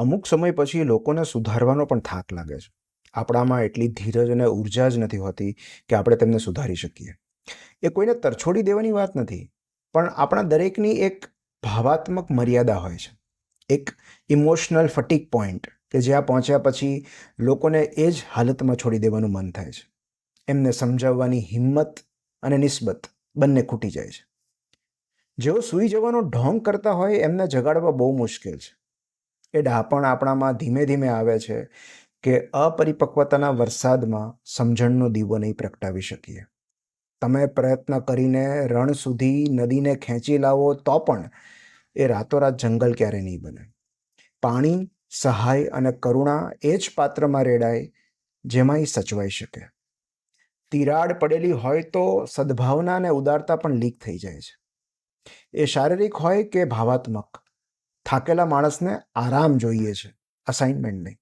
અમુક સમય પછી લોકોને સુધારવાનો પણ થાક લાગે છે. આપણામાં એટલી ધીરજ અને ઉર્જા જ નથી હોતી કે આપણે તેમને સુધારી શકીએ. એ કોઈને તરછોડી દેવાની વાત નથી, પણ આપણા દરેકની એક ભાવાત્મક મર્યાદા હોય છે. એક ઇમોશનલ ફટીક પોઈન્ટ કે જ્યાં પહોંચ્યા પછી લોકોને એ જ હાલતમાં છોડી દેવાનું મન થાય છે. એમને સમજાવવાની હિંમત અને નિસ્બત બંને ખૂટી જાય છે. જેઓ સૂઈ જવાનો ઢોંગ કરતા હોય એમને જગાડવા બહુ મુશ્કેલ છે. એ ડહાપણ આપણામાં ધીમે ધીમે આવે છે કે અપરિપક્વતાના વરસાદમાં સમજણનો દીવો નહીં પ્રગટાવી શકીએ. તમે પ્રયત્ન કરીને રણ સુધી નદીને ખેંચી લાવો તો પણ એ રાતોરાત જંગલ ક્યારે નહીં બને. પાણી, સહાય અને કરુણા એ જ પાત્રમાં રેડાય જેમાં એ સચવાઈ શકે. તિરાડ પડેલી હોય તો સદ્ભાવના અને ઉદારતા પણ લીક થઈ જાય છે. એ શારીરિક હોય કે ભાવાત્મક, થાકેલા માણસને આરામ જોઈએ છે, અસાઇનમેન્ટ નહીં.